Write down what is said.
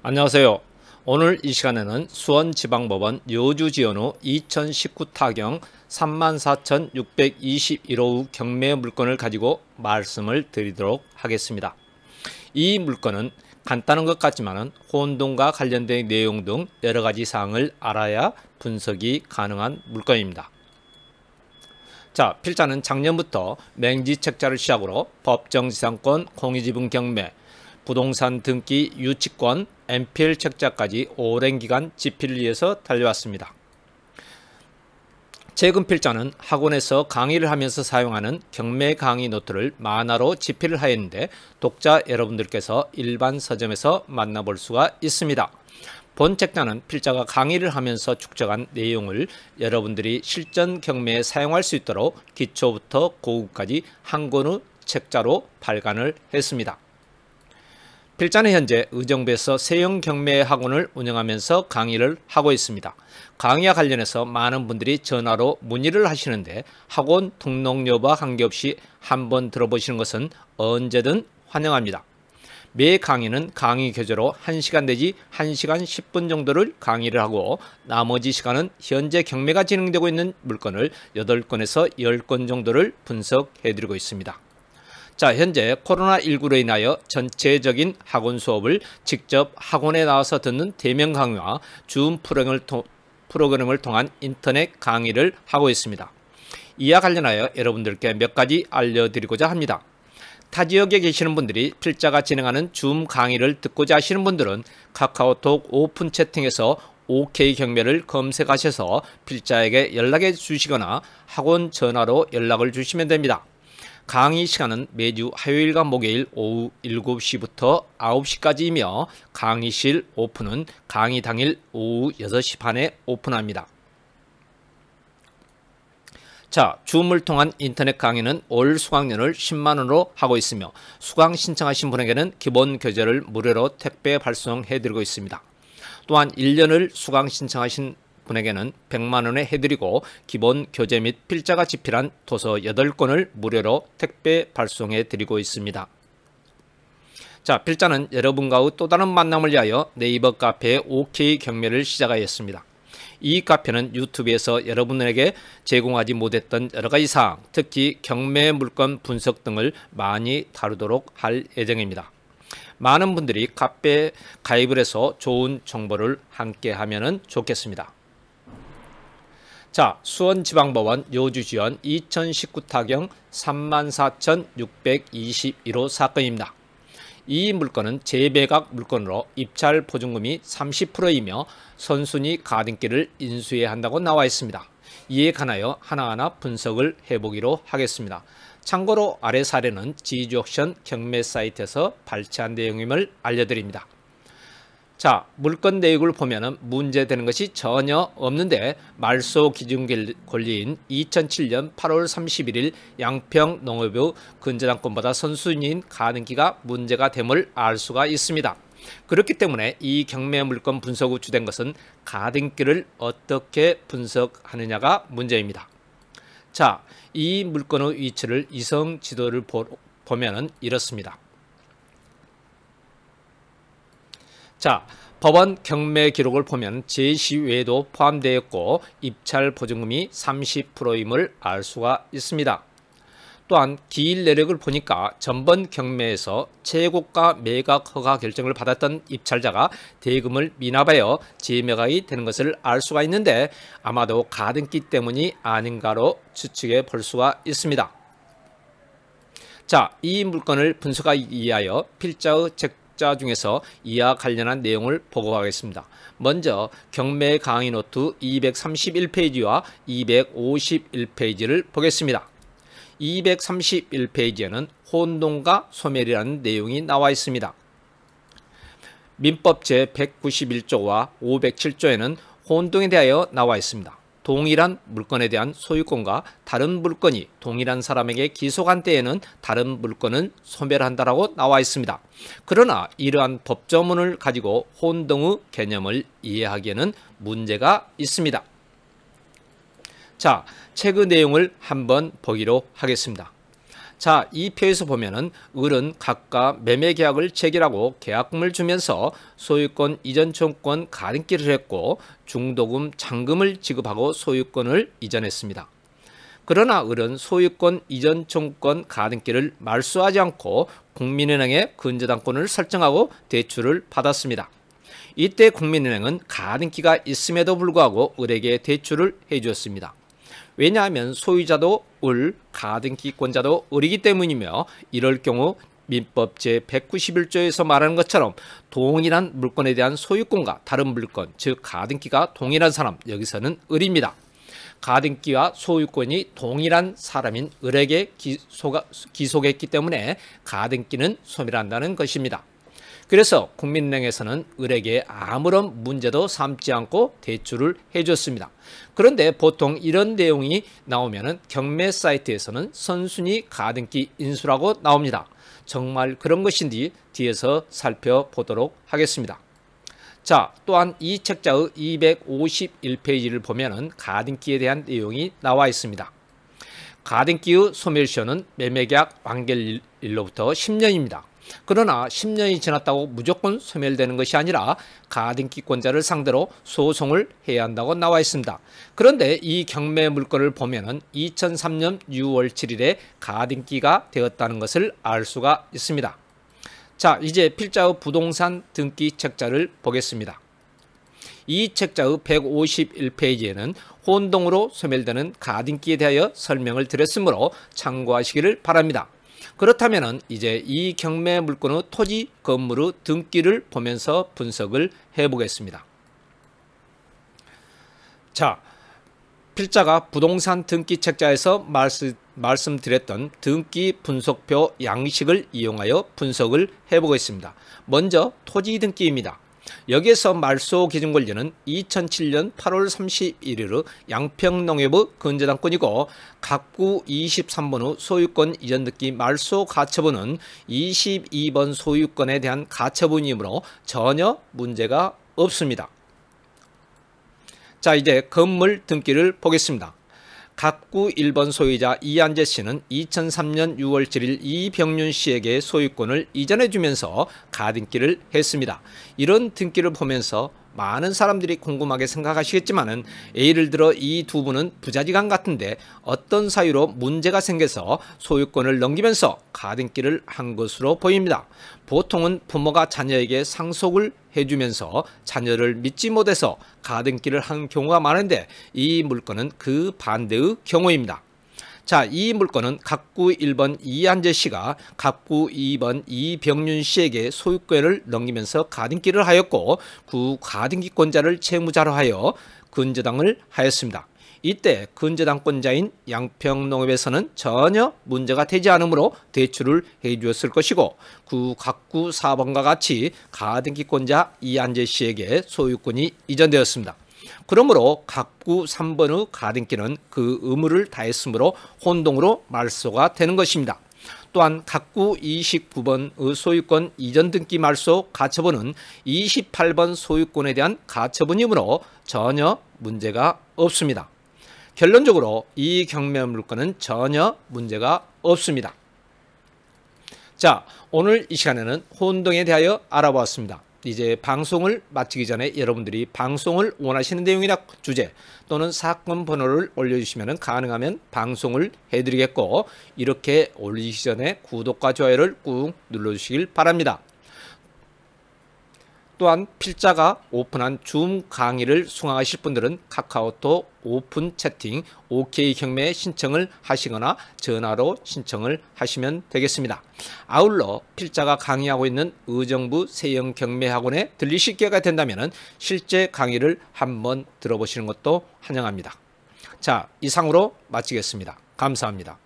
안녕하세요. 오늘 이 시간에는 수원지방법원 여주지원후 2019 타경 34,621호 경매 물건을 가지고 말씀을 드리도록 하겠습니다. 이 물건은 간단한 것 같지만 혼동과 관련된 내용 등 여러가지 사항을 알아야 분석이 가능한 물건입니다. 자, 필자는 작년부터 맹지책자를 시작으로 법정지상권, 공유지분 경매, 부동산 등기 유치권, MPL 책자까지 오랜 기간 집필을 위해서 달려왔습니다. 최근 필자는 학원에서 강의를 하면서 사용하는 경매 강의 노트를 만화로 집필을 하였는데 독자 여러분들께서 일반 서점에서 만나볼 수가 있습니다. 본 책자는 필자가 강의를 하면서 축적한 내용을 여러분들이 실전 경매에 사용할 수 있도록 기초부터 고급까지 한 권의 책자로 발간을 했습니다. 필자는 현재 의정부에서 세형 경매 학원을 운영하면서 강의를 하고 있습니다. 강의와 관련해서 많은 분들이 전화로 문의를 하시는데 학원 등록 여부와 관계없이 한번 들어보시는 것은 언제든 환영합니다. 매 강의는 강의 교재로 1시간 내지 1시간 10분 정도를 강의를 하고 나머지 시간은 현재 경매가 진행되고 있는 물건을 8건에서 10건 정도를 분석해드리고 있습니다. 자, 현재 코로나19로 인하여 전체적인 학원 수업을 직접 학원에 나와서 듣는 대면 강의와 줌 프로그램을 통한 인터넷 강의를 하고 있습니다. 이와 관련하여 여러분들께 몇 가지 알려드리고자 합니다. 타 지역에 계시는 분들이 필자가 진행하는 줌 강의를 듣고자 하시는 분들은 카카오톡 오픈 채팅에서 OK 경매를 검색하셔서 필자에게 연락해 주시거나 학원 전화로 연락을 주시면 됩니다. 강의 시간은 매주 화요일과 목요일 오후 7시부터 9시까지이며 강의실 오픈은 강의 당일 오후 6시 반에 오픈합니다. 자, 줌을 통한 인터넷 강의는 올 수강료를 10만원으로 하고 있으며 수강 신청하신 분에게는 기본 교재를 무료로 택배 발송해드리고 있습니다. 또한 1년을 수강 신청하신 분에게는 100만원에 해드리고 기본 교재 및 필자가 집필한 도서 8권을 무료로 택배 발송해 드리고 있습니다. 자, 필자는 여러분과의 또 다른 만남을 위하여 네이버 카페 OK 경매를 시작하였습니다. 이 카페는 유튜브에서 여러분에게 제공하지 못했던 여러가지 사항, 특히 경매 물건 분석 등을 많이 다루도록 할 예정입니다. 많은 분들이 카페에 가입을 해서 좋은 정보를 함께 하면 좋겠습니다. 자, 수원지방법원 여주지원 2019 타경 34,621호 사건입니다. 이 물건은 재배각 물건으로 입찰 보증금이 30%이며 선순위 가등기를 인수해야 한다고 나와 있습니다. 이에 관하여 하나하나 분석을 해보기로 하겠습니다. 참고로 아래 사례는 지주옥션 경매 사이트에서 발췌한 내용임을 알려드립니다. 자, 물건 내역을 보면 문제되는 것이 전혀 없는데 말소 기준 권리인 2007년 8월 31일 양평 농업의 근저당권보다 선순위인 가등기가 문제가 됨을 알 수가 있습니다. 그렇기 때문에 이 경매 물건 분석 후 주된 것은 가등기를 어떻게 분석하느냐가 문제입니다. 자, 이 물건의 위치를 이성 지도를 보면 이렇습니다. 자, 법원 경매 기록을 보면 제시 외에도 포함되었고 입찰 보증금이 30%임을 알 수가 있습니다. 또한 기일 내역을 보니까 전번 경매에서 최고가 매각 허가 결정을 받았던 입찰자가 대금을 미납하여 재매각이 되는 것을 알 수가 있는데 아마도 가등기 때문이 아닌가로 추측해 볼 수가 있습니다. 자, 이 물건을 분석하기 위하여 필자의 책자 중에서 이와 관련한 내용을 보고하겠습니다. 먼저 경매 강의 노트 231페이지와 251페이지를 보겠습니다. 231페이지에는 혼동과 소멸이라는 내용이 나와 있습니다. 민법 제191조와 507조에는 혼동에 대하여 나와 있습니다. 동일한 물건에 대한 소유권과 다른 물건이 동일한 사람에게 기속한 때에는 다른 물건은 소멸한다라고 나와 있습니다. 그러나 이러한 법조문을 가지고 혼동의 개념을 이해하기에는 문제가 있습니다. 자, 책의 내용을 한번 보기로 하겠습니다. 자, 이 표에서 보면은 을은 각각 매매 계약을 체결하고 계약금을 주면서 소유권 이전 청구권 가등기를 했고 중도금 잔금을 지급하고 소유권을 이전했습니다. 그러나 을은 소유권 이전 청구권 가등기를 말소하지 않고 국민은행에 근저당권을 설정하고 대출을 받았습니다. 이때 국민은행은 가등기가 있음에도 불구하고 을에게 대출을 해주었습니다. 왜냐하면 소유자도 을, 가등기권자도 을이기 때문이며 이럴 경우 민법 제191조에서 말하는 것처럼 동일한 물건에 대한 소유권과 다른 물건, 즉 가등기가 동일한 사람, 여기서는 을입니다. 가등기와 소유권이 동일한 사람인 을에게 기속했기 때문에 가등기는 소멸한다는 것입니다. 그래서 국민은행에서는 을에게 아무런 문제도 삼지 않고 대출을 해줬습니다. 그런데 보통 이런 내용이 나오면 경매 사이트에서는 선순위 가등기 인수라고 나옵니다. 정말 그런 것인지 뒤에서 살펴보도록 하겠습니다. 자, 또한 이 책자의 251페이지를 보면은 가등기에 대한 내용이 나와 있습니다. 가등기의 소멸시효는 매매계약 완결일로부터 10년입니다. 그러나 10년이 지났다고 무조건 소멸되는 것이 아니라 가등기권자를 상대로 소송을 해야 한다고 나와 있습니다. 그런데 이 경매 물건을 보면은 2003년 6월 7일에 가등기가 되었다는 것을 알 수가 있습니다. 자, 이제 필자의 부동산 등기 책자를 보겠습니다. 이 책자의 151페이지에는 혼동으로 소멸되는 가등기에 대하여 설명을 드렸으므로 참고하시기를 바랍니다. 그렇다면 이제 이 경매 물건의 토지, 건물의 등기를 보면서 분석을 해보겠습니다. 자, 필자가 부동산 등기 책자에서 말씀드렸던 등기 분석표 양식을 이용하여 분석을 해보겠습니다. 먼저 토지 등기입니다. 여기에서 말소 기준 권리는 2007년 8월 31일의 양평농협의 근저당권이고 각구 23번의 소유권 이전 등기 말소 가처분은 22번 소유권에 대한 가처분이므로 전혀 문제가 없습니다. 자, 이제 건물 등기를 보겠습니다. 각구 1번 소유자 이한재 씨는 2003년 6월 7일 이병윤 씨에게 소유권을 이전해 주면서 가등기를 했습니다. 이런 등기를 보면서 많은 사람들이 궁금하게 생각하시겠지만은 예를 들어 이 두 분은 부자지간 같은데 어떤 사유로 문제가 생겨서 소유권을 넘기면서 가등기를 한 것으로 보입니다. 보통은 부모가 자녀에게 상속을 해주면서 자녀를 믿지 못해서 가등기를 한 경우가 많은데 이 물건은 그 반대의 경우입니다. 자, 이 물건은 각구 1번 이한재 씨가 각구 2번 이병윤 씨에게 소유권을 넘기면서 가등기를 하였고 그 가등기권자를 채무자로 하여 근저당을 하였습니다. 이때 근저당권자인 양평농협에서는 전혀 문제가 되지 않으므로 대출을 해 주었을 것이고 그 각구 4번과 같이 가등기권자 이한재 씨에게 소유권이 이전되었습니다. 그러므로 각구 3번의 가등기는 그 의무를 다했으므로 혼동으로 말소가 되는 것입니다. 또한 각구 29번의 소유권 이전 등기 말소 가처분은 28번 소유권에 대한 가처분이므로 전혀 문제가 없습니다. 결론적으로 이 경매 물건은 전혀 문제가 없습니다. 자, 오늘 이 시간에는 혼동에 대하여 알아보았습니다. 이제 방송을 마치기 전에 여러분들이 방송을 원하시는 내용이나 주제 또는 사건 번호를 올려주시면 가능하면 방송을 해드리겠고 이렇게 올리기 전에 구독과 좋아요를 꾹 눌러주시길 바랍니다. 또한 필자가 오픈한 줌 강의를 수강하실 분들은 카카오톡 오픈 채팅 OK 경매에 신청을 하시거나 전화로 신청을 하시면 되겠습니다. 아울러 필자가 강의하고 있는 의정부 세영 경매학원에 들리실 기회가 된다면 실제 강의를 한번 들어보시는 것도 환영합니다. 자, 이상으로 마치겠습니다. 감사합니다.